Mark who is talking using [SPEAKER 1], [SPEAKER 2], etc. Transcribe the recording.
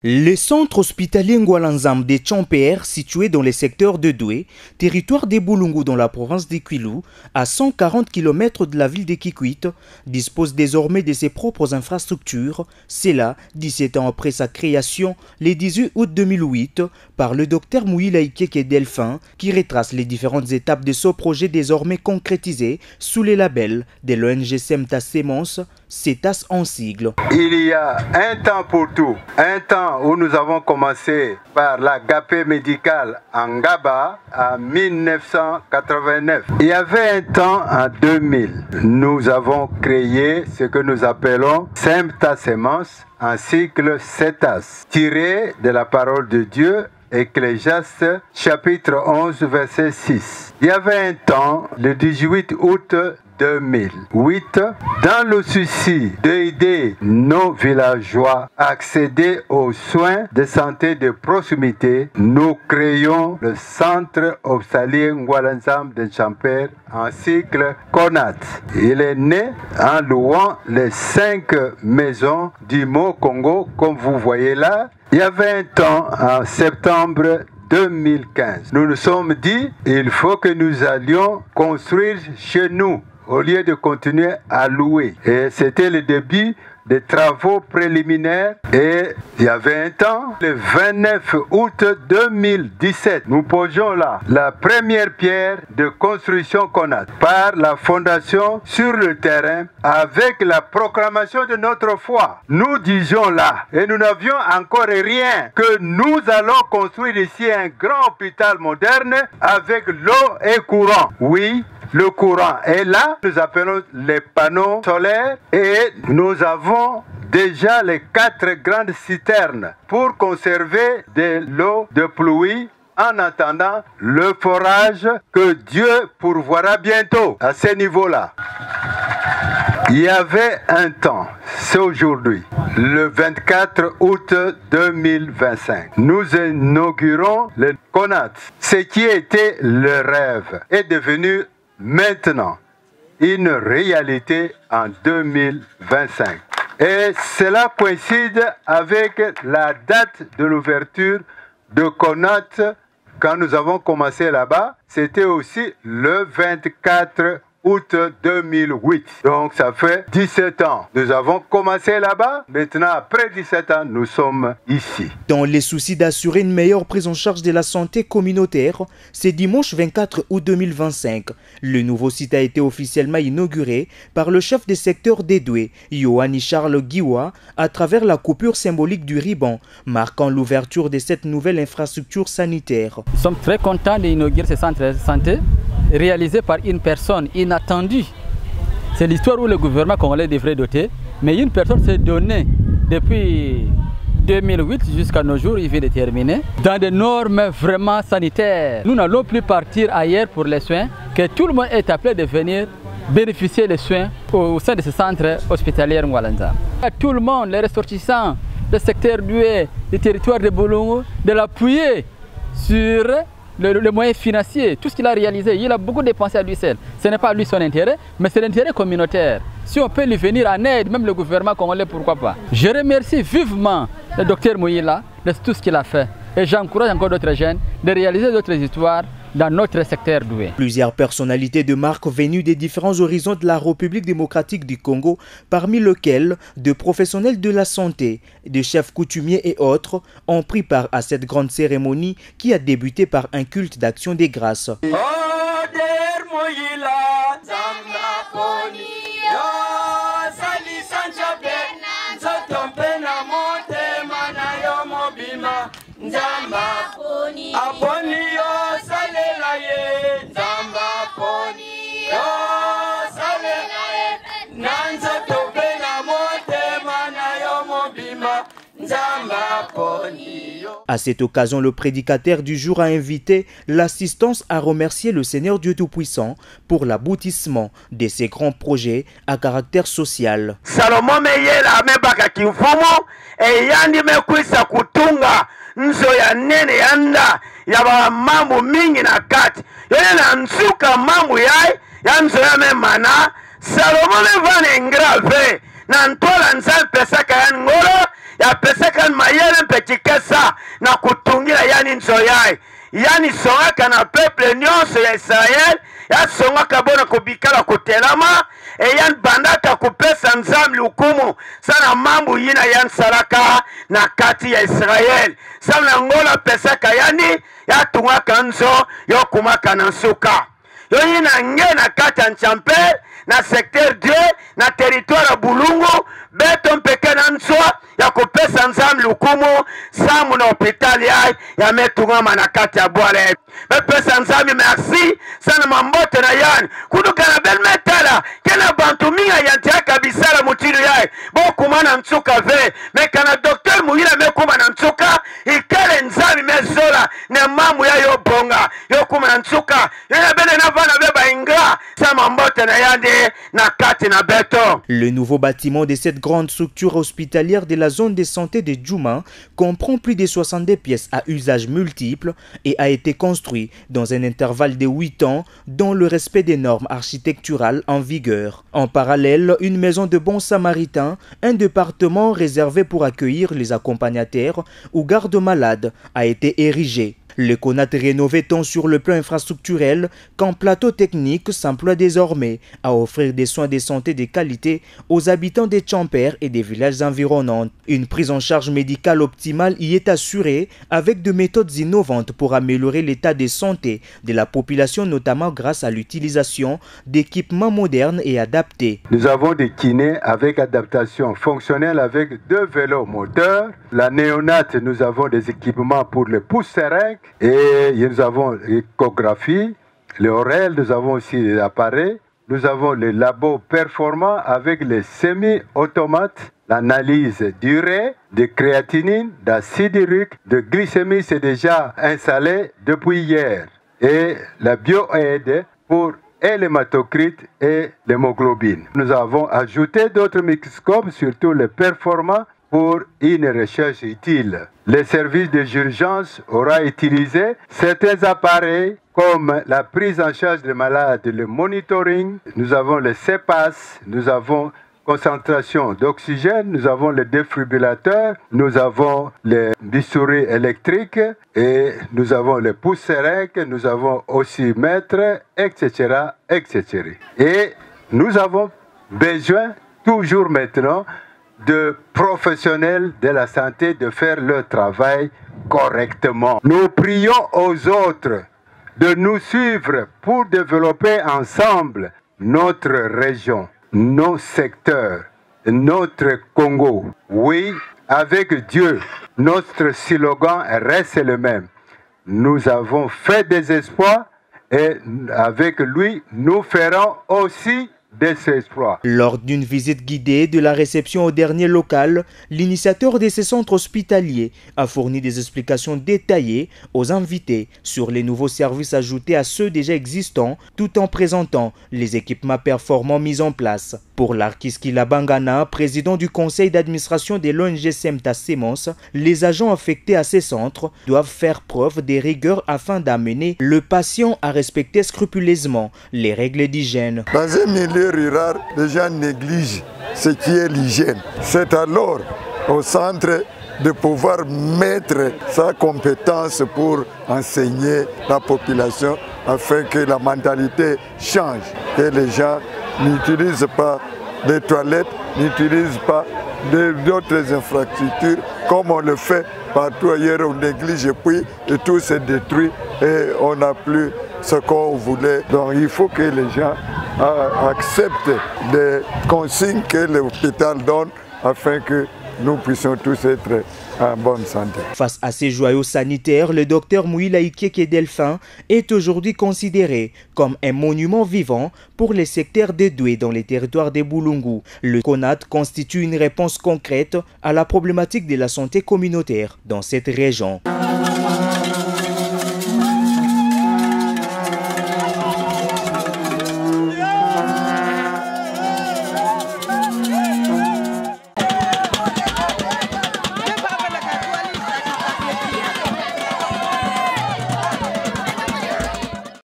[SPEAKER 1] Le centre hospitalier Ngwalanzam de Tchampéer, situé dans le secteur de Doué, territoire des Boulungu dans la province de Kwilu, à 140 km de la ville de Kikwit, dispose désormais de ses propres infrastructures. C'est là, 17 ans après sa création, le 18 août 2008, par le docteur Mouyila Ikeke Delphin, qui retrace les différentes étapes de ce projet désormais concrétisé sous les labels de l'ONG Semta Semence, CETAS en sigle.
[SPEAKER 2] Il y a un temps pour tout, un temps où nous avons commencé par la GAPE médicale en Gaba en 1989. Il y avait un temps en 2000. Nous avons créé ce que nous appelons Semta Semence en cycle CETAS, tiré de la parole de Dieu, Ecclésiaste chapitre 11 verset 6. Il y avait un temps, le 18 août 2008, dans le souci d'aider nos villageois à accéder aux soins de santé de proximité, nous créons le centre hospitalier Ngwalanzam de Tchampéer en cycle CONAT. Il est né en louant les 5 maisons du Mont-Congo, comme vous voyez là. Il y avait un temps, en septembre 2015, nous nous sommes dit il faut que nous allions construire chez nous au lieu de continuer à louer. Et c'était le début des travaux préliminaires. Et il y avait un temps, le 29 août 2017, nous posions là la première pierre de construction CONAT par la fondation sur le terrain avec la proclamation de notre foi. Nous disions là, et nous n'avions encore rien, que nous allons construire ici un grand hôpital moderne avec l'eau et courant. Oui, le courant est là, nous appelons les panneaux solaires et nous avons déjà les 4 grandes citernes pour conserver de l'eau de pluie en attendant le forage que Dieu pourvoira bientôt à ce niveau-là. Il y avait un temps, c'est aujourd'hui, le 24 août 2025. Nous inaugurons le CONAT. Ce qui était le rêve est devenu maintenant une réalité en 2025. Et cela coïncide avec la date de l'ouverture de CONAT. Quand nous avons commencé là-bas, c'était aussi le 24 août 2008. Donc ça fait 17 ans. Nous avons commencé là-bas. Maintenant, après 17 ans, nous sommes ici.
[SPEAKER 1] Dans les soucis d'assurer une meilleure prise en charge de la santé communautaire, c'est dimanche 24 août 2025. Le nouveau site a été officiellement inauguré par le chef des secteurs d'Edoué, Yohani Charles Giwa, à travers la coupure symbolique du ruban, marquant l'ouverture de cette nouvelle infrastructure sanitaire.
[SPEAKER 3] Nous sommes très contents d'inaugurer ce centre de santé réalisé par une personne inattendue. C'est l'histoire où le gouvernement congolais devrait doter, mais une personne s'est donnée depuis 2008 jusqu'à nos jours, il vient de terminer, dans des normes vraiment sanitaires. Nous n'allons plus partir ailleurs pour les soins, que tout le monde est appelé de venir bénéficier des soins au sein de ce centre hospitalier Ngwalanzam. Tout le monde, les ressortissants, le secteur Doué, le territoire de Boulungu, de l'appuyer sur le moyen financier, tout ce qu'il a réalisé, il a beaucoup dépensé à lui seul. Ce n'est pas lui son intérêt, mais c'est l'intérêt communautaire. Si on peut lui venir en aide, même le gouvernement congolais, pourquoi pas. Je remercie vivement le docteur Mouyila de tout ce qu'il a fait. Et j'encourage encore d'autres jeunes de réaliser d'autres histoires dans notre secteur doué.
[SPEAKER 1] Plusieurs personnalités de marque venues des différents horizons de la République démocratique du Congo, parmi lesquels de professionnels de la santé, des chefs coutumiers et autres, ont pris part à cette grande cérémonie qui a débuté par un culte d'action des grâces. À cette occasion, le prédicateur du jour a invité l'assistance à remercier le Seigneur Dieu Tout-Puissant pour l'aboutissement de ces grands projets à caractère social.
[SPEAKER 4] Salomon meyela mebaka kimfumo e yandi mekwisa kutunga nso ya nene yanda ya mambo mingi na kati yone na nsuka mambo yai ya nso ya memana Salomon mevane ngrave na ntola nzal pesaka ya ngolo yapesaka mayele mpekikesa na kutungira yani nzoyai yani songaka na peuple nyonso ya Israel yasongaka bona kubikala kutelama yani bandaka kupesa nzambi hukumu sana mambo yina yani salaka na kati ya Israel sana ngola pesaka yani yatungaka nzo yokumaka na nsuka yo yina ngena kati ya Nchamper na secteur 2 na territoire Bulungu beto mpeke na nswa ya kupesa nzambi hukumu samu na hopitali ya metungama na kati ya Bwale bepesa nzambi merci sana mambote na yani kuduka na bel metala kena bantu minga yantiaka bisala mutilu yae bokumana nsuka ve mekana docteur Muyila mekuma na nsuka ikele nzambi mezola ne mamu ya yo bonga yo kuma na nsuka yana bene na vana beba ingra sama mambote na yande na kati na beto.
[SPEAKER 1] Le nouveau bâtiment de cette grande structure hospitalière de la zone de santé de Djouma comprend plus de 62 pièces à usage multiple et a été construit dans un intervalle de 8 ans dans le respect des normes architecturales en vigueur. En parallèle, une maison de bons samaritains, un département réservé pour accueillir les accompagnateurs ou gardes-malades a été érigé. Le CONAT rénové tant sur le plan infrastructurel qu'en plateau technique s'emploie désormais à offrir des soins de santé de qualité aux habitants des Nchamper et des villages environnants. Une prise en charge médicale optimale y est assurée avec de méthodes innovantes pour améliorer l'état de santé de la population, notamment grâce à l'utilisation d'équipements modernes et adaptés.
[SPEAKER 2] Nous avons des kinés avec adaptation fonctionnelle avec 2 vélos moteurs. La néonate, nous avons des équipements pour le pouce seringue. Et nous avons l'échographie, les ORL, nous avons aussi les appareils. Nous avons les labos performants avec les semi-automates. L'analyse d'urée, de créatinine, d'acide urique, de glycémie, c'est déjà installé depuis hier. Et la bioaide pour l'hématocrite et l'hémoglobine. Nous avons ajouté d'autres microscopes, surtout les performants, pour une recherche utile. Le service d'urgence aura utilisé certains appareils comme la prise en charge des malades, le monitoring. Nous avons le CEPAS, nous avons concentration d'oxygène, nous avons le défibrillateur, nous avons les bistouris électriques et nous avons les pouces seringues, nous avons aussi mètres, etc., etc. Et nous avons besoin toujours maintenant de professionnels de la santé de faire leur travail correctement. Nous prions aux autres de nous suivre pour développer ensemble notre région, nos secteurs, notre Congo. Oui, avec Dieu, notre slogan reste le même. Nous avons fait des espoirs et avec lui, nous ferons aussi des exploits.
[SPEAKER 1] Lors d'une visite guidée de la réception au dernier local, l'initiateur de ces centres hospitaliers a fourni des explications détaillées aux invités sur les nouveaux services ajoutés à ceux déjà existants, tout en présentant les équipements performants mis en place. Pour Larkiskila Bangana, président du conseil d'administration de l'ONG Semta Semence, les agents affectés à ces centres doivent faire preuve de rigueur afin d'amener le patient à respecter scrupuleusement les règles d'hygiène.
[SPEAKER 5] Dans un milieu rural, les gens négligent ce qui est l'hygiène. C'est alors au centre de pouvoir mettre sa compétence pour enseigner la population afin que la mentalité change, que les gens n'utilisent pas des toilettes, n'utilisent pas d'autres infrastructures comme on le fait partout ailleurs, on néglige et puis et tout se détruit et on n'a plus ce qu'on voulait. Donc il faut que les gens acceptent les consignes que l'hôpital donne afin que nous puissions tous être en bonne santé.
[SPEAKER 1] Face à ces joyaux sanitaires, le docteur Muyila Ikeke Delphin est aujourd'hui considéré comme un monument vivant pour les secteurs de Doué dans les territoires de Bulungu. Le CONAT constitue une réponse concrète à la problématique de la santé communautaire dans cette région.